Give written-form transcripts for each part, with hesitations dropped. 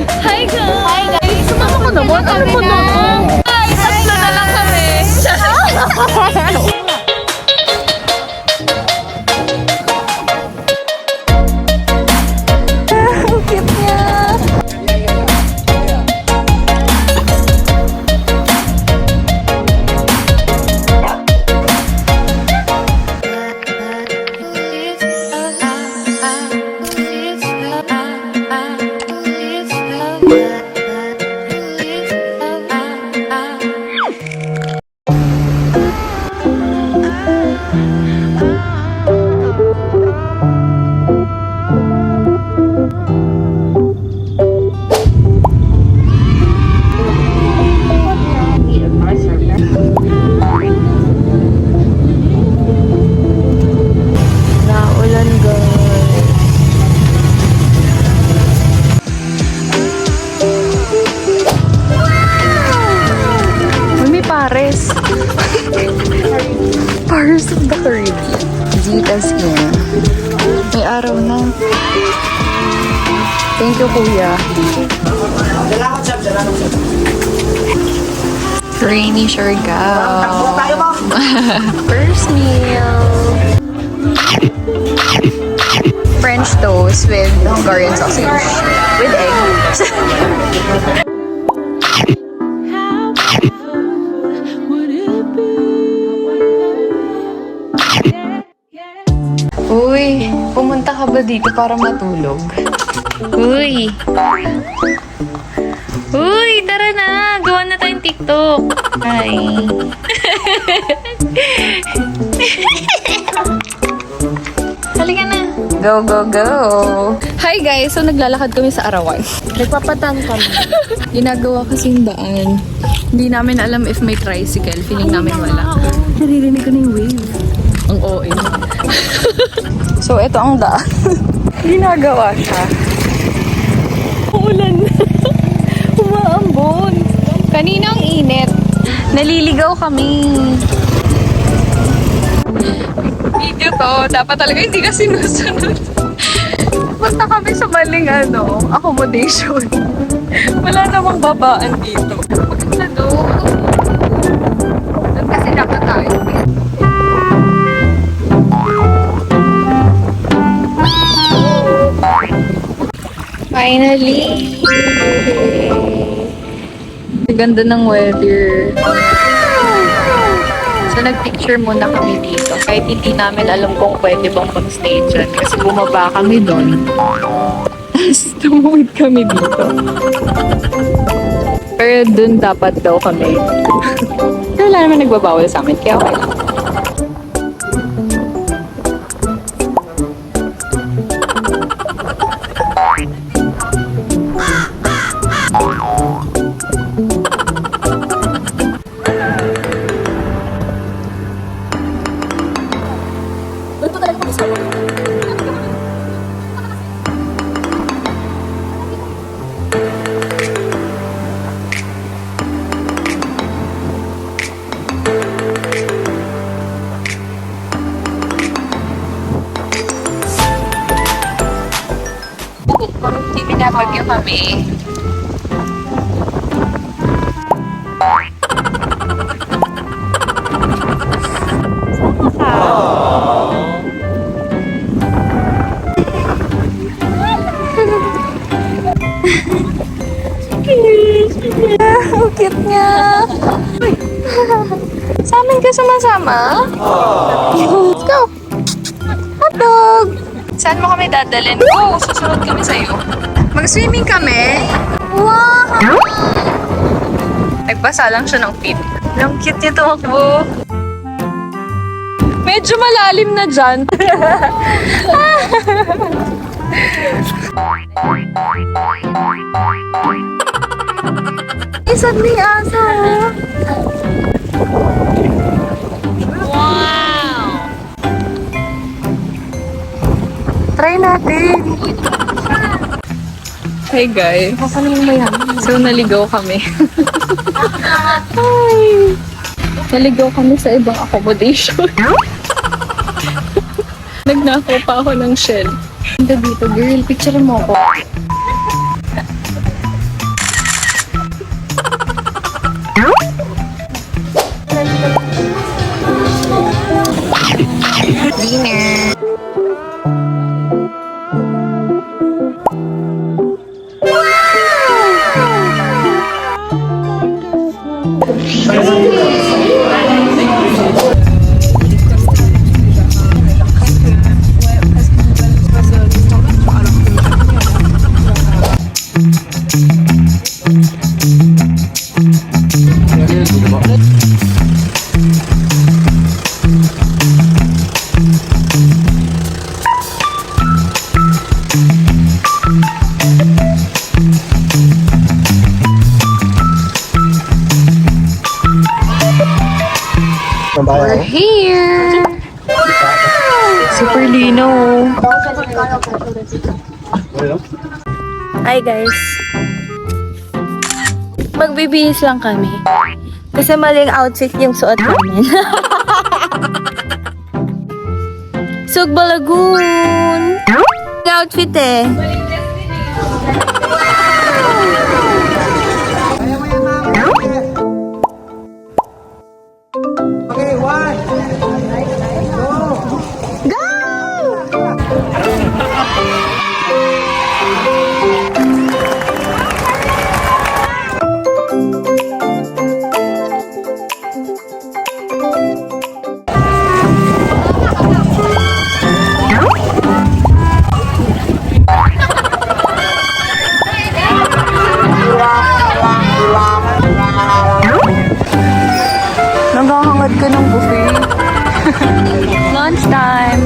Hi guys! Hi guys! Sumama ko naman. Ano mo na? Ay, tatlo na lang kami. Ang cute niya. Pirates of the Caribbean. Zita's Inn. May araw na. Thank you, kuya. Rainy Siargao. First meal. French toast with Hungarian sausage. With egg. Uy, pumunta ka ba dito para matulog? Uy! Uy, tara na! Gawa na tayong TikTok! Hi! Halika na! Go, go, go! Hi guys! So naglalakad kami sa Arawan. Nagpapatan kami. Ginagawa kasi yung daan. Hindi namin alam if may tricycle. Feeling namin wala. Naririnig ko na yung wave. Ang OA. So, ito ang daan. Ginagawa siya. Uulan na. Umaambon. Kanina ang init. Naliligaw kami. Video to. Dapat talaga hindi ka sinusunod. Punta kami sa maling accommodation. Wala namang babaan dito. Maganda doon. Doon kasi dapat tayo. Finally! Ang ganda ng weather. So, nag-picture muna kami dito. Kahit hindi namin alam kung pwede bang mag-stay dyan. Kasi bumaba kami doon. Tapos, tumuwid kami dito. Pero doon dapat daw kami. Pero wala naman nagbabawal sa amin. Kaya okay lang. Pinapagyo kami. Ang cute niya. Sa amin ka sumasama? Let's go! Hotdog! Saan mo kami dadalhin? Oh, susunod kami sa'yo. Mag-swimming kami? Wow! Nagbasa lang siya ng feet. Ang cute niya tumakbo. Medyo malalim na dyan. Isang ni aso. Wow! Try natin. Hey guys. So naligaw kami. Hi! Naligaw kami sa ibang accommodation. Nagnakaw pa ako ng shell. Ganda dito, girl. Picture mo ako. dinner. We're here! Super lino. Hi guys. Magbibihis lang kami. Kasi maling outfit yung suot namin. Sugba Lagoon! Outfit eh. Naghahangad ka ng buffet. Lunch time.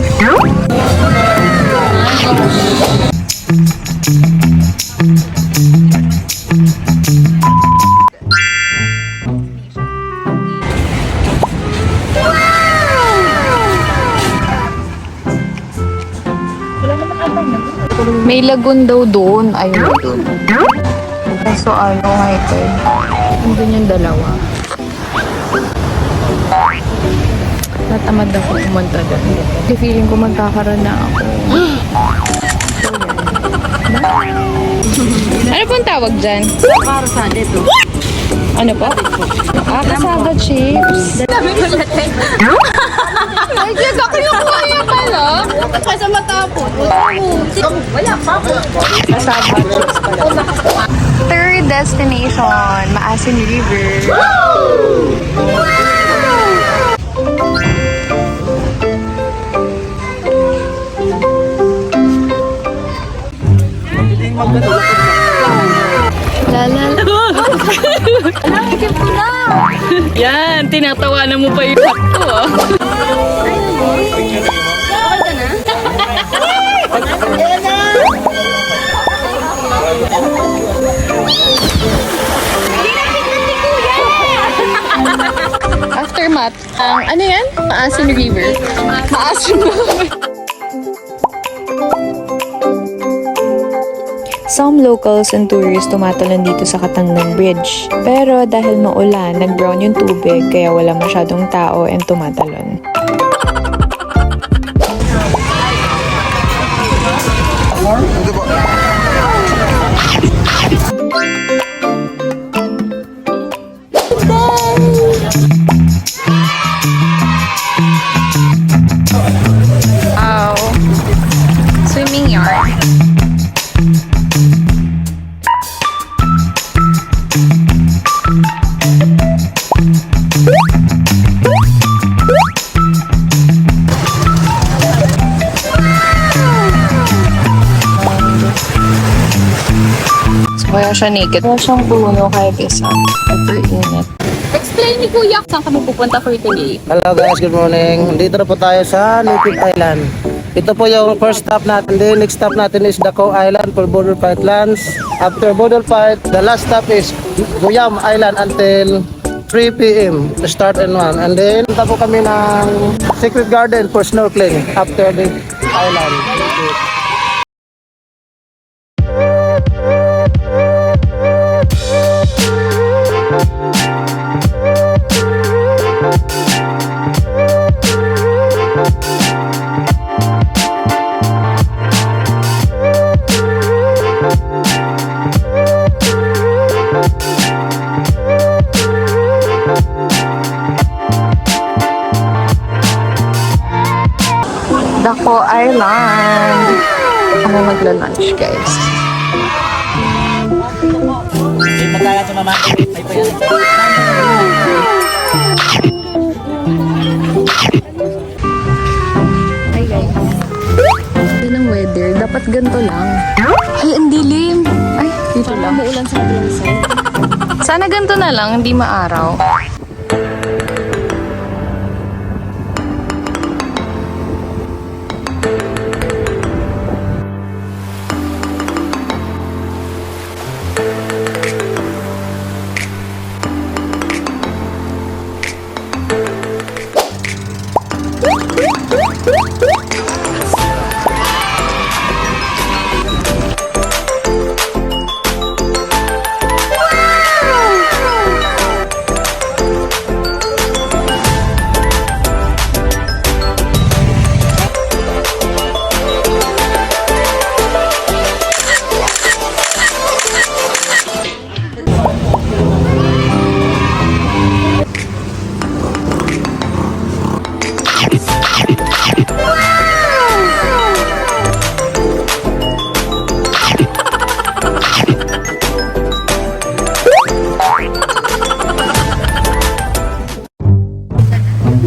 May lagoon daw doon. Ayun doon. So ano, high-tide. Nandun yung dalawa. Natamad ako pumunta doon. Kasi feeling ko magkakaroon na ako. Ano pong tawag dyan? Kasada ito. Ano po? Kasada chips. Dami ko natin. Ay, kaya kinukuha niya pala. Kasi matapon. Wala pa po. Kasada chips pala. Third destination, Maasin River. Yan, tinatawanan mo pa yung hat ko, oh. Aftermath, ano yan? Maasin River. Maasin River. Some locals and tourists tumatalon dito sa Katangnan Bridge. Pero dahil maulan, nag-brown yung tubig kaya wala masyadong tao and tumatalon. Wow. Swimming yard. So, kaya siya naked. Kaya siyang puno kahit isa. Super init. Explain ni Kuya saan kami pupunta for today. Hello guys, good morning. Dito na po tayo sa Native Island. Ito po yung first stop natin. Then next stop natin is Daco Island for Border Fight Lands. After Border Fight, the last stop is Guyam Island until 3 p.m. to start and 1. And then punta po kami ng Secret Garden for snorkeling after the island. lunch, guys. Hi guys. Yan ang weather. Dapat ganito lang. Ay, ang dilim. Ay, dito lang. Uulan sa kabilang side. Sana ganito na lang, hindi maaraw.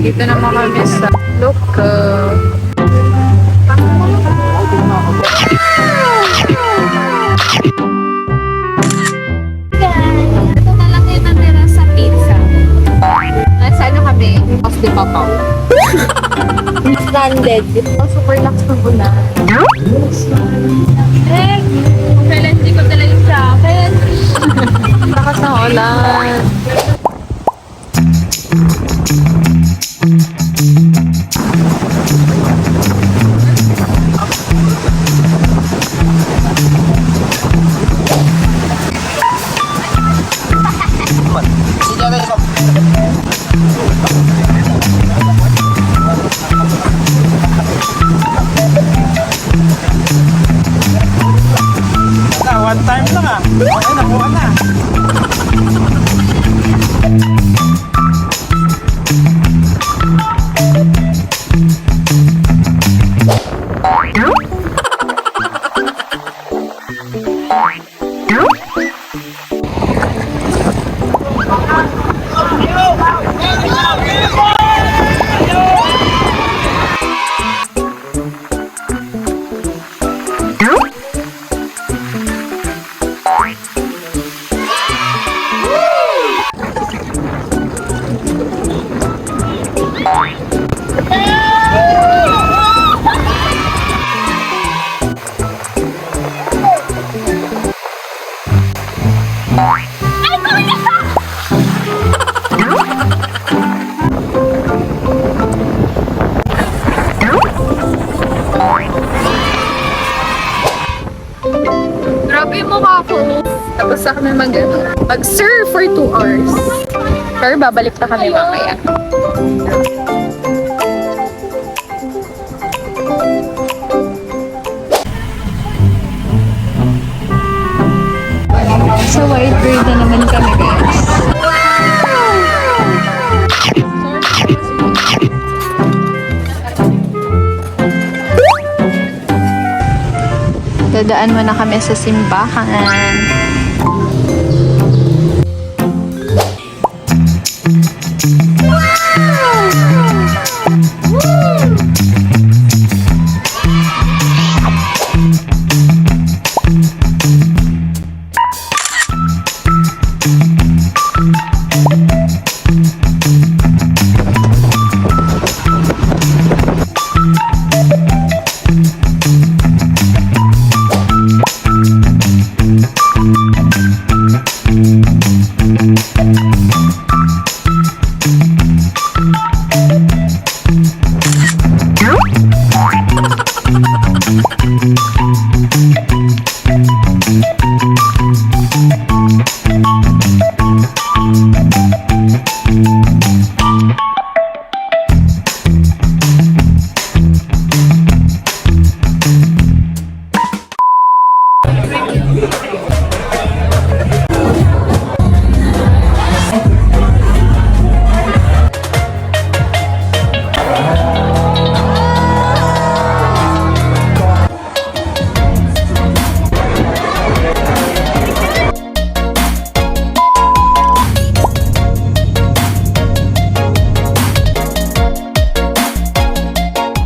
Dito naman kami sa local. Ito na lang yung natira sa pizza. Nasa ano kami? Mas di papaw. Stranded. Oh, super lax na buna. Kailan hindi ko dala yung jacket. Lakas ng ulan. One time lang ah. Okay, nakuha na. Grabe yung mukha ko. Tapos na kami mag-surf for 2 hours. Pero babalik na kami mamaya. Sa White Bird na naman kami, guys. Dadaan mo na kami sa simbahan.